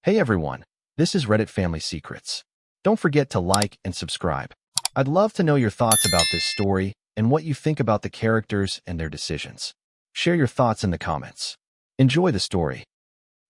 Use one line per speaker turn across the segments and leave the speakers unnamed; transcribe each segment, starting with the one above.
Hey everyone, this is Reddit Family Secrets. Don't forget to like and subscribe. I'd love to know your thoughts about this story and what you think about the characters and their decisions. Share your thoughts in the comments. Enjoy the story.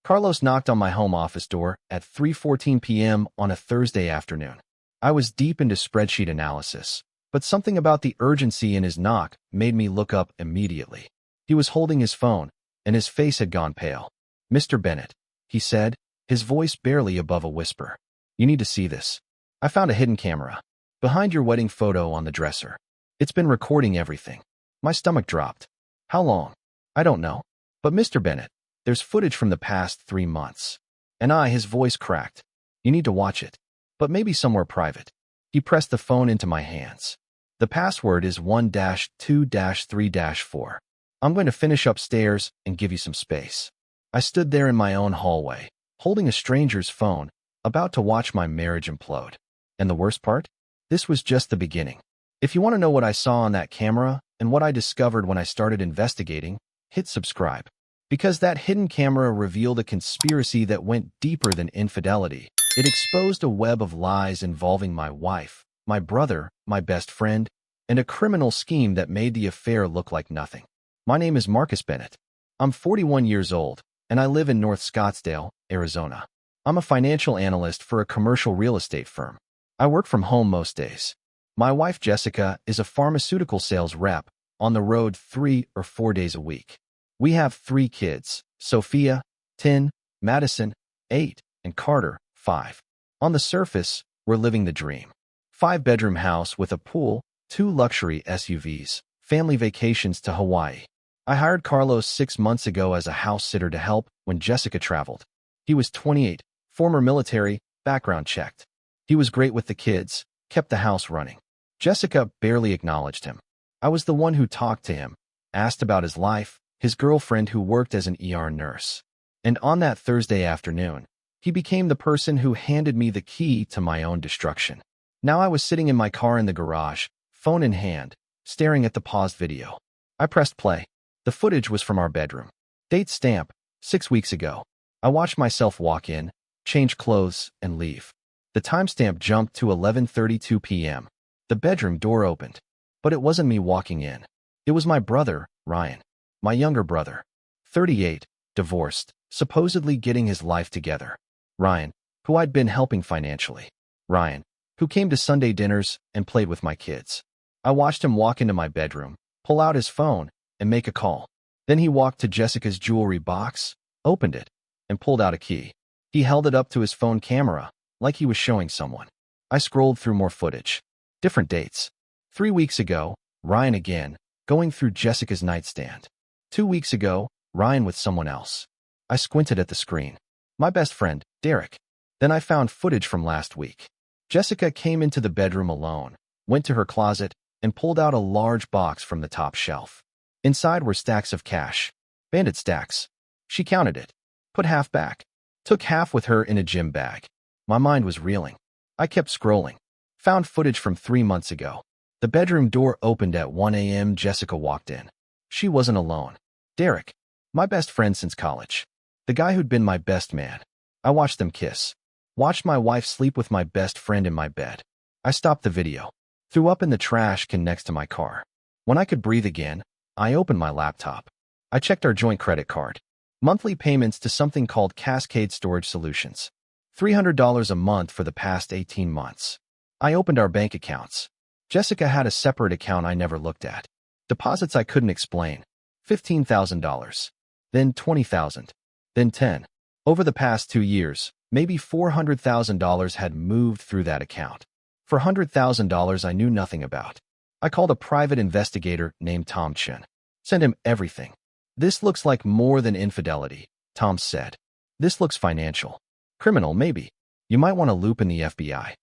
Carlos knocked on my home office door at 3:14 p.m. on a Thursday afternoon. I was deep into spreadsheet analysis, but something about the urgency in his knock made me look up immediately. He was holding his phone, and his face had gone pale. "Mr. Bennett," he said, his voice barely above a whisper. "You need to see this. I found a hidden camera behind your wedding photo on the dresser. It's been recording everything." My stomach dropped. "How long?" "I don't know. But Mr. Bennett, there's footage from the past 3 months." His voice cracked. "You need to watch it. But maybe somewhere private." He pressed the phone into my hands. "The password is 1-2-3-4. I'm going to finish upstairs and give you some space." I stood there in my own hallway, holding a stranger's phone, about to watch my marriage implode. And the worst part? This was just the beginning. If you want to know what I saw on that camera and what I discovered when I started investigating, hit subscribe. Because that hidden camera revealed a conspiracy that went deeper than infidelity. It exposed a web of lies involving my wife, my brother, my best friend, and a criminal scheme that made the affair look like nothing. My name is Marcus Bennett. I'm 41 years old, and I live in North Scottsdale, Arizona. I'm a financial analyst for a commercial real estate firm. I work from home most days. My wife, Jessica, is a pharmaceutical sales rep, on the road 3 or 4 days a week. We have 3 kids, Sophia, 10, Madison, 8, and Carter, 5. On the surface, we're living the dream. 5-bedroom house with a pool, 2 luxury SUVs, family vacations to Hawaii. I hired Carlos 6 months ago as a house sitter to help when Jessica traveled. He was 28, former military, background checked. He was great with the kids, kept the house running. Jessica barely acknowledged him. I was the one who talked to him, asked about his life, his girlfriend who worked as an ER nurse. And on that Thursday afternoon, he became the person who handed me the key to my own destruction. Now I was sitting in my car in the garage, phone in hand, staring at the paused video. I pressed play. The footage was from our bedroom. Date stamp, 6 weeks ago. I watched myself walk in, change clothes, and leave. The timestamp jumped to 11:32 p.m. The bedroom door opened. But it wasn't me walking in. It was my brother, Ryan. My younger brother. 38, divorced, supposedly getting his life together. Ryan, who I'd been helping financially. Ryan, who came to Sunday dinners and played with my kids. I watched him walk into my bedroom, pull out his phone, and make a call. Then he walked to Jessica's jewelry box, opened it, and pulled out a key. He held it up to his phone camera, like he was showing someone. I scrolled through more footage. Different dates. 3 weeks ago, Ryan again, going through Jessica's nightstand. 2 weeks ago, Ryan with someone else. I squinted at the screen. My best friend, Derek. Then I found footage from last week. Jessica came into the bedroom alone, went to her closet, and pulled out a large box from the top shelf. Inside were stacks of cash. Bandit stacks. She counted it. Put half back. Took half with her in a gym bag. My mind was reeling. I kept scrolling. Found footage from 3 months ago. The bedroom door opened at 1 a.m. Jessica walked in. She wasn't alone. Derek. My best friend since college. The guy who'd been my best man. I watched them kiss. Watched my wife sleep with my best friend in my bed. I stopped the video. Threw up in the trash can next to my car. When I could breathe again, I opened my laptop. I checked our joint credit card. Monthly payments to something called Cascade Storage Solutions. $300 a month for the past 18 months. I opened our bank accounts. Jessica had a separate account I never looked at. Deposits I couldn't explain. $15,000. Then $20,000. Then 10. Over the past 2 years, maybe $400,000 had moved through that account. For $100,000 I knew nothing about. I called a private investigator named Tom Chen. Sent him everything. "This looks like more than infidelity," Tom said. "This looks financial. Criminal, maybe. You might want to loop in the FBI."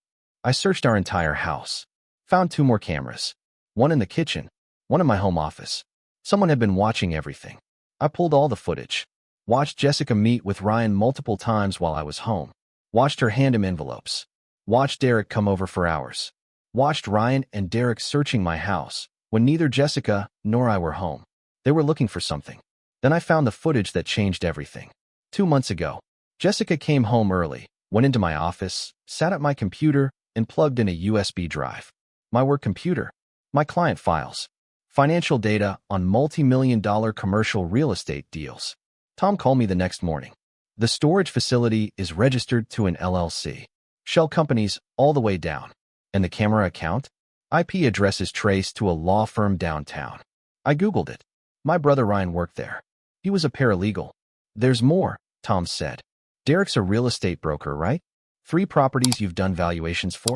I searched our entire house. Found 2 more cameras. One in the kitchen, one in my home office. Someone had been watching everything. I pulled all the footage. Watched Jessica meet with Ryan multiple times while I was home. Watched her hand him envelopes. Watched Derek come over for hours. Watched Ryan and Derek searching my house when neither Jessica nor I were home. They were looking for something. Then I found the footage that changed everything. 2 months ago, Jessica came home early, went into my office, sat at my computer, and plugged in a USB drive. My work computer, my client files, financial data on multi-million-dollar commercial real estate deals. Tom called me the next morning. The storage facility is registered to an LLC. Shell companies all the way down. And the camera account? IP address is traced to a law firm downtown. I Googled it. My brother Ryan worked there. He was a paralegal. There's more, Tom said. Derek's a real estate broker, right? 3 properties you've done valuations for?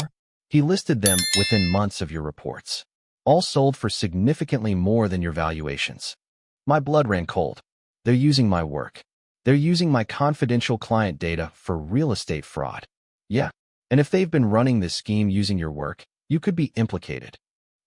He listed them within months of your reports. All sold for significantly more than your valuations. My blood ran cold. They're using my work. They're using my confidential client data for real estate fraud. Yeah, and if they've been running this scheme using your work, you could be implicated.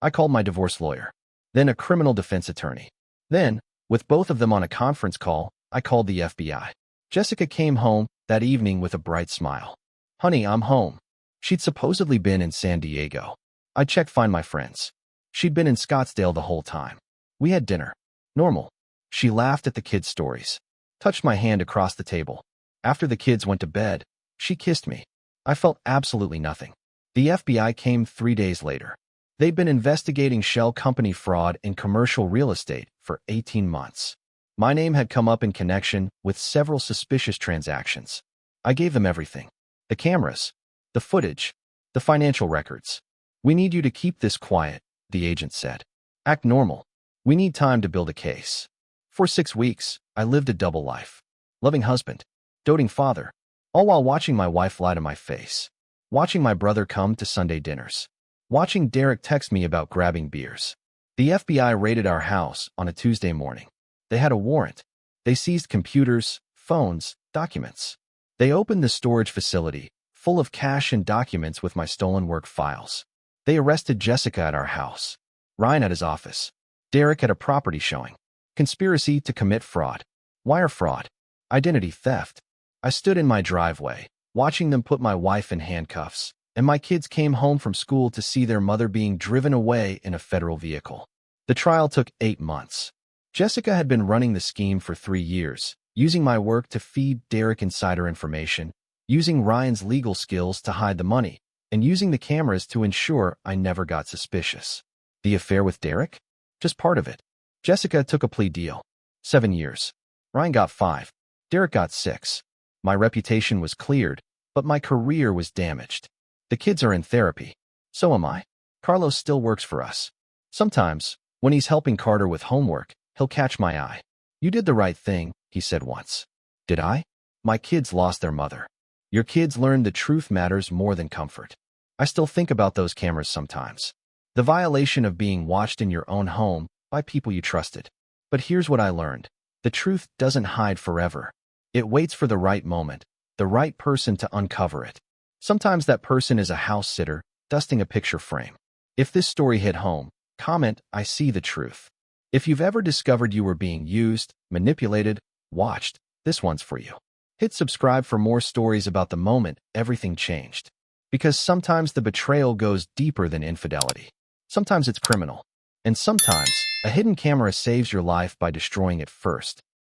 I called my divorce lawyer, then a criminal defense attorney. Then, with both of them on a conference call, I called the FBI. Jessica came home that evening with a bright smile. Honey, I'm home. She'd supposedly been in San Diego. I checked Find My Friends. She'd been in Scottsdale the whole time. We had dinner. Normal. She laughed at the kids' stories. Touched my hand across the table. After the kids went to bed, she kissed me. I felt absolutely nothing. The FBI came 3 days later. They'd been investigating shell company fraud in commercial real estate for 18 months. My name had come up in connection with several suspicious transactions. I gave them everything. The cameras, the footage, the financial records. We need you to keep this quiet, the agent said. Act normal. We need time to build a case. For 6 weeks, I lived a double life. Loving husband, doting father, all while watching my wife lie to my face. Watching my brother come to Sunday dinners. Watching Derek text me about grabbing beers. The FBI raided our house on a Tuesday morning. They had a warrant. They seized computers, phones, documents. They opened the storage facility, full of cash and documents with my stolen work files. They arrested Jessica at our house, Ryan at his office, Derek at a property showing. Conspiracy to commit fraud, wire fraud, identity theft. I stood in my driveway, watching them put my wife in handcuffs, and my kids came home from school to see their mother being driven away in a federal vehicle. The trial took 8 months. Jessica had been running the scheme for 3 years, using my work to feed Derek insider information, using Ryan's legal skills to hide the money, and using the cameras to ensure I never got suspicious. The affair with Derek? Just part of it. Jessica took a plea deal. 7 years. Ryan got 5. Derek got 6. My reputation was cleared, but my career was damaged. The kids are in therapy. So am I. Carlos still works for us. Sometimes, when he's helping Carter with homework, he'll catch my eye. You did the right thing, he said once. Did I? My kids lost their mother. Your kids learned the truth matters more than comfort. I still think about those cameras sometimes. The violation of being watched in your own home by people you trusted. But here's what I learned. The truth doesn't hide forever. It waits for the right moment, the right person to uncover it. Sometimes that person is a house sitter, dusting a picture frame. If this story hit home, comment, I see the truth. If you've ever discovered you were being used, manipulated, watched, this one's for you. Hit subscribe for more stories about the moment everything changed. Because sometimes the betrayal goes deeper than infidelity. Sometimes it's criminal. And sometimes, a hidden camera saves your life by destroying it first.